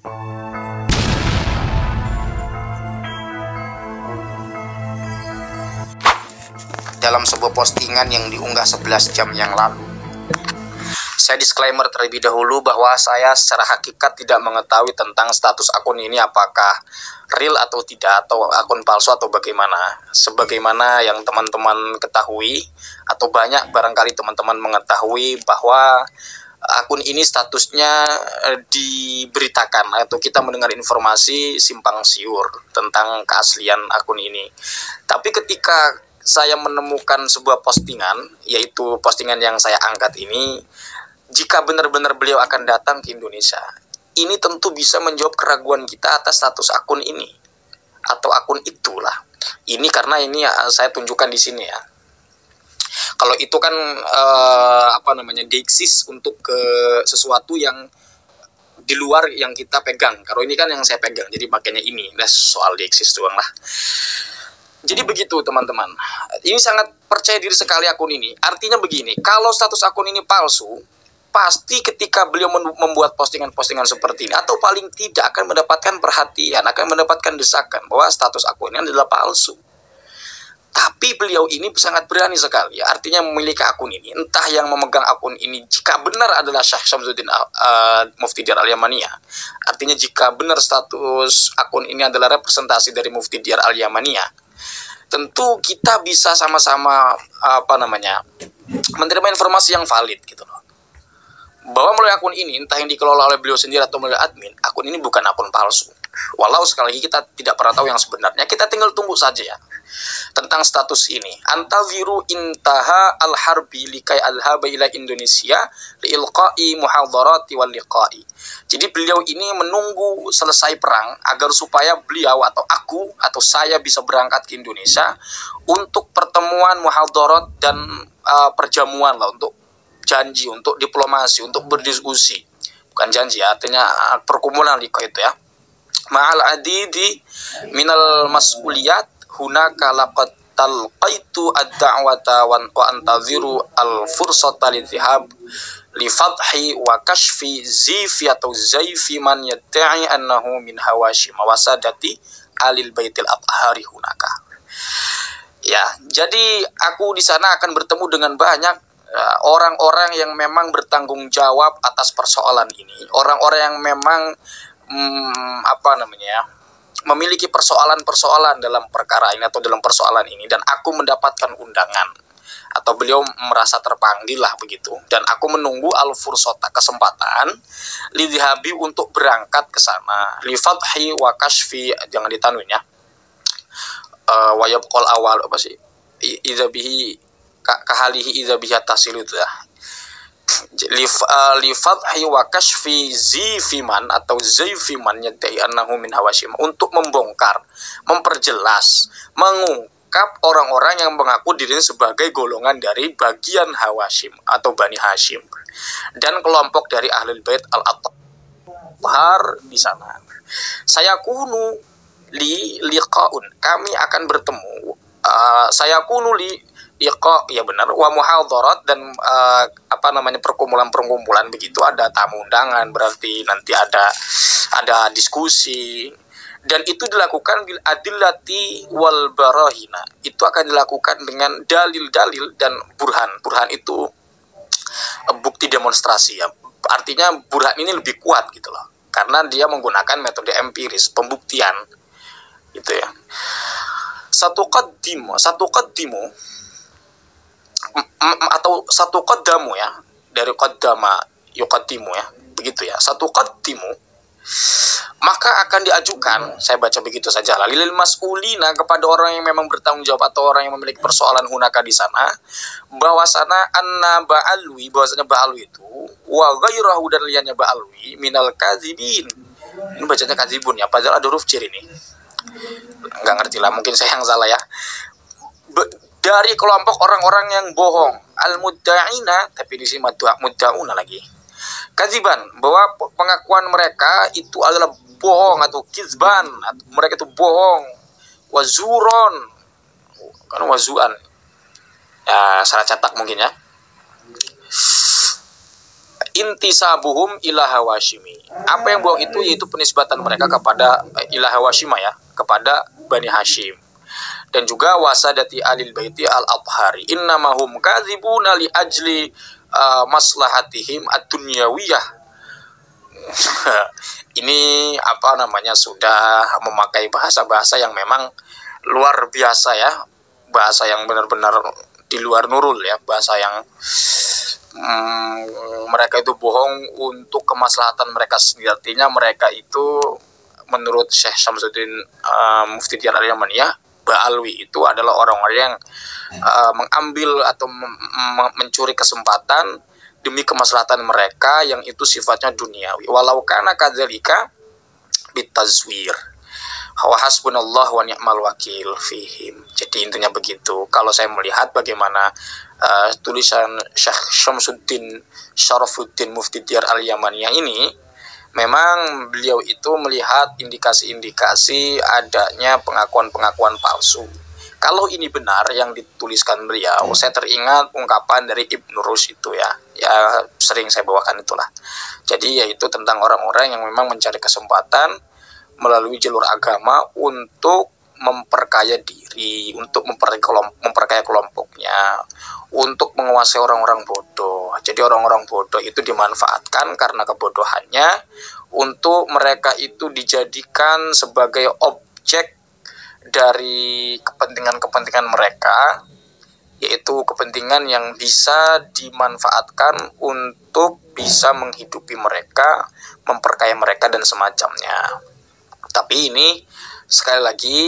Dalam sebuah postingan yang diunggah 11 jam yang lalu. Saya disclaimer terlebih dahulu bahwa saya secara hakikat tidak mengetahui tentang status akun ini apakah real atau tidak, atau akun palsu atau bagaimana. Sebagaimana yang teman-teman ketahui, atau banyak barangkali teman-teman mengetahui bahwa akun ini statusnya diberitakan atau kita mendengar informasi simpang siur tentang keaslian akun ini. Tapi ketika saya menemukan sebuah postingan, yaitu postingan yang saya angkat ini, jika benar-benar beliau akan datang ke Indonesia, ini tentu bisa menjawab keraguan kita atas status akun ini atau akun itulah. Ini karena ini saya tunjukkan di sini ya. Kalau itu kan deeksis untuk ke sesuatu yang di luar yang kita pegang. Kalau ini kan yang saya pegang, jadi makanya ini. Nah, soal deeksis doang lah. Jadi begitu teman-teman. Ini sangat percaya diri sekali akun ini. Artinya begini, kalau status akun ini palsu, pasti ketika beliau membuat postingan-postingan seperti ini, atau paling tidak akan mendapatkan perhatian, akan mendapatkan desakan bahwa status akun ini adalah palsu. Tapi beliau ini sangat berani sekali, artinya memiliki akun ini. Entah yang memegang akun ini, jika benar adalah Syekh Syamsuddin Mufti Diyar Al-Yamaniyah, artinya jika benar status akun ini adalah representasi dari Mufti Diyar Al-Yamaniyah, tentu kita bisa sama-sama menerima informasi yang valid gitu loh. Bahwa melalui akun ini, entah yang dikelola oleh beliau sendiri atau melalui admin, akun ini bukan akun palsu. Walau sekali lagi kita tidak pernah tahu yang sebenarnya, kita tinggal tunggu saja ya tentang status ini. Antaziru intaha al-harbi likai al-haba ila Indonesia liilqai muhadharati wal liqai. Jadi beliau ini menunggu selesai perang agar supaya beliau atau aku atau saya bisa berangkat ke Indonesia untuk pertemuan muhadharat dan perjamuan lah, untuk janji, untuk diplomasi, untuk berdiskusi. Bukan janji ya, artinya perkumpulan liqa itu ya. Ma'al adidi minal mas'uliyat hunaka laqad talqaitu ad-da'wata wa antaziru al-fursata lidhihab li fathi wa kashfi zifi atau zaifi man yadda'i annahu min hawashim wa sadati alil baitil athhari hunaka. Ya, jadi aku di sana akan bertemu dengan banyak orang-orang yang memang bertanggung jawab atas persoalan ini, orang-orang yang memang memiliki persoalan-persoalan dalam perkara ini atau dalam persoalan ini, dan aku mendapatkan undangan atau beliau merasa terpanggil lah begitu, dan aku menunggu al-fursota, kesempatan lidhabi untuk berangkat ke sana li fathi wa kashfi, jangan ditanwin ya, wa yabqal awal apa sih idza bihi kahalihi idza bihi tasilu itu ya, li fathi wa kashfi zifiman atau zaifiman yadai annahu min hawashim, untuk membongkar, memperjelas, mengungkap orang-orang yang mengaku dirinya sebagai golongan dari bagian Hawashim atau Bani Hashim dan kelompok dari Ahlul Bait Al-Athhar di sana. Saya kunu li liqaun, kami akan bertemu, saya kunu li liqa, ya benar, wa muhadharat, dan perkumpulan begitu, ada tamu undangan, berarti nanti ada diskusi, dan itu dilakukan bil adillati wal barahina, itu akan dilakukan dengan dalil-dalil dan burhan. Burhan itu bukti demonstrasi ya, artinya burhan ini lebih kuat gitu loh, karena dia menggunakan metode empiris, pembuktian gitu ya. Satu qaddimu atau satu qaddamu ya, dari qaddama yuqaddimu ya, begitu ya. Satu qaddimu, maka akan diajukan, saya baca begitu saja lah, lil mas'ulina, kepada orang yang memang bertanggung jawab atau orang yang memiliki persoalan hunaka di sana, bahwasana anna ba'alwi, bahwasanya ba'alwi itu wa ghairahu, dan liannya ba'alwi minal kadzibin. Ini bacanya kadzibun ya, padahal ada huruf jar ini. Nggak ngerti lah, mungkin saya yang salah ya. Dari kelompok orang-orang yang bohong, al-mudda'ina, tapi di sini mudda'una lagi, kadziban, bahwa pengakuan mereka itu adalah bohong atau kizban, mereka itu bohong, wazuron, kan wazuan ya, salah cetak mungkin ya. intisabuhum ila Hawashimi. Apa yang buang itu yaitu penisbatan mereka kepada ila Hawashima ya, kepada Bani Hashim. Dan juga wasadati alil baiti al-athhari innamahum kadzibuna li ajli maslahatihim ad-dunyawiyah. Ini apa namanya, sudah memakai bahasa-bahasa yang memang luar biasa ya, bahasa yang benar-benar di luar nurul ya, bahasa yang mereka itu bohong untuk kemaslahatan mereka sendiri. Artinya mereka itu menurut Syekh Syamsuddin Mufti Diyar Al-Yamaniyah, Ba'alwi itu adalah orang-orang yang mengambil atau mencuri kesempatan demi kemaslahatan mereka yang itu sifatnya duniawi. Walau kana kadzalika bitazwir. Wa hasbunallah wa ni'mal wakil fihim. Jadi intinya begitu. Kalau saya melihat bagaimana tulisan Syekh Syamsuddin Syarafuddin Mufti Diyar Al-Yamaniyah ini, memang beliau itu melihat indikasi-indikasi adanya pengakuan-pengakuan palsu. Kalau ini benar yang dituliskan beliau, saya teringat ungkapan dari Ibnu Rushd itu ya sering saya bawakan itulah. Jadi yaitu tentang orang-orang yang memang mencari kesempatan melalui jalur agama untuk memperkaya diri, untuk memperkaya kelompoknya, untuk menguasai orang-orang bodoh. Jadi orang-orang bodoh itu dimanfaatkan karena kebodohannya untuk mereka itu dijadikan sebagai objek dari kepentingan-kepentingan mereka, yaitu kepentingan yang bisa dimanfaatkan untuk bisa menghidupi mereka, memperkaya mereka dan semacamnya. Tapi ini sekali lagi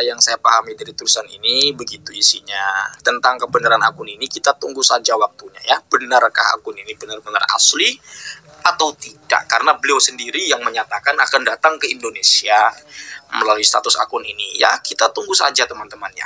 yang saya pahami dari tulisan ini begitu isinya. Tentang kebenaran akun ini kita tunggu saja waktunya ya. Benarkah akun ini benar-benar asli atau tidak? Karena beliau sendiri yang menyatakan akan datang ke Indonesia melalui status akun ini. Ya, kita tunggu saja teman-teman ya.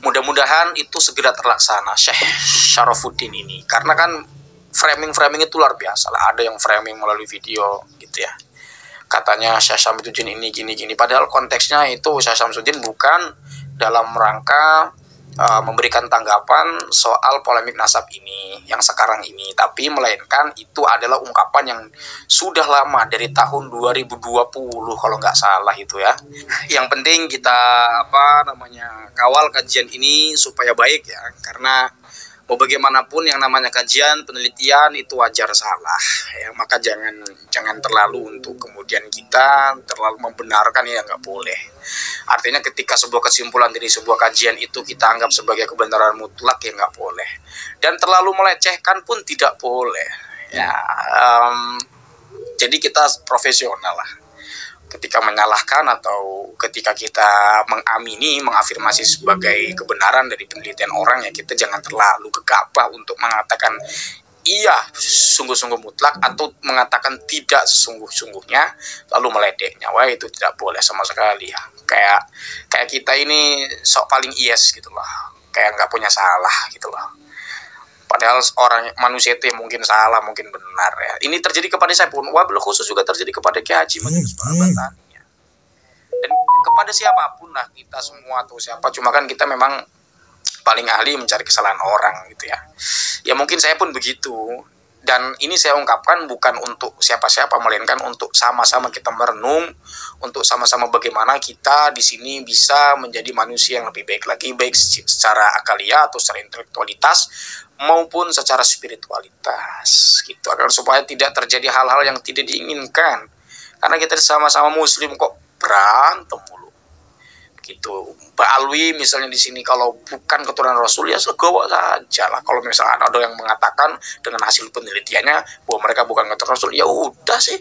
Mudah-mudahan itu segera terlaksana Syekh Syarafuddin ini. Karena kan framing itu luar biasa lah. Ada yang framing melalui video gitu ya. Katanya Syekh Syamsuddin ini gini-gini. Padahal konteksnya itu Syekh Syamsuddin bukan dalam rangka memberikan tanggapan soal polemik nasab ini yang sekarang ini, tapi melainkan itu adalah ungkapan yang sudah lama dari tahun 2020 kalau nggak salah itu ya. Yang penting kita kawal kajian ini supaya baik ya, karena mau bagaimanapun yang namanya kajian penelitian itu wajar salah ya, maka jangan terlalu untuk kemudian kita terlalu membenarkan, ya nggak boleh. Artinya ketika sebuah kesimpulan dari sebuah kajian itu kita anggap sebagai kebenaran mutlak, ya nggak boleh, dan terlalu melecehkan pun tidak boleh ya. Jadi kita profesional lah ketika menyalahkan atau ketika kita mengamini, mengafirmasi sebagai kebenaran dari penelitian orang, ya kita jangan terlalu gegabah untuk mengatakan iya sungguh-sungguh mutlak atau mengatakan tidak sesungguh-sungguhnya lalu meledeknya. Wah, itu tidak boleh sama sekali ya. Kayak kita ini sok paling yes gitu loh, kayak nggak punya salah gitu loh. Padahal orang manusia itu yang mungkin salah, mungkin benar ya. Ini terjadi kepada saya pun, wabil khusus juga terjadi kepada Kiai Haji Majelis Perabatan ya. Dan kepada siapapun lah kita semua atau siapa, cuma kan kita memang paling ahli mencari kesalahan orang gitu ya. Ya mungkin saya pun begitu. Dan ini saya ungkapkan bukan untuk siapa-siapa, melainkan untuk sama-sama kita merenung, untuk sama-sama bagaimana kita di sini bisa menjadi manusia yang lebih baik lagi, baik secara akalia atau secara intelektualitas maupun secara spiritualitas gitu, agar supaya tidak terjadi hal-hal yang tidak diinginkan. Karena kita sama-sama muslim kok berantem mulu gitu. Ba'alwi misalnya di sini kalau bukan keturunan Rasul ya legowo saja lah. Kalau misalnya ada yang mengatakan dengan hasil penelitiannya bahwa mereka bukan keturunan Rasul, ya udah sih,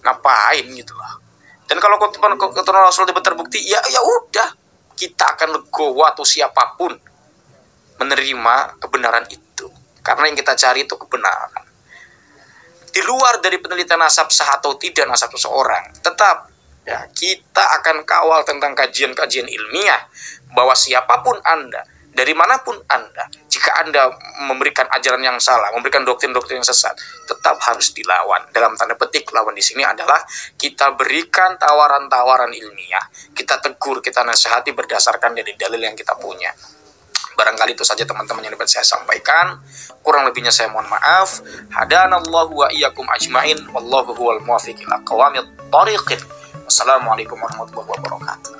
ngapain gitu lah. Dan kalau keturunan Rasul terbukti, ya udah, kita akan legowo atau siapapun menerima kebenaran itu. Karena yang kita cari itu kebenaran. Di luar dari penelitian nasab sah atau tidak nasab seseorang, tetap ya kita akan kawal tentang kajian-kajian ilmiah bahwa siapapun Anda, dari manapun Anda, jika Anda memberikan ajaran yang salah, memberikan doktrin-doktrin yang sesat, tetap harus dilawan. Dalam tanda petik, lawan di sini adalah kita berikan tawaran-tawaran ilmiah, kita tegur, kita nasihati berdasarkan dari dalil yang kita punya. Barangkali itu saja teman-teman yang dapat saya sampaikan. Kurang lebihnya saya mohon maaf. Hadanallahu wa iyyakum ajmain. Wallahu huwal muwaffiq ila aqwamit thoriqin. Wassalamualaikum warahmatullahi wabarakatuh.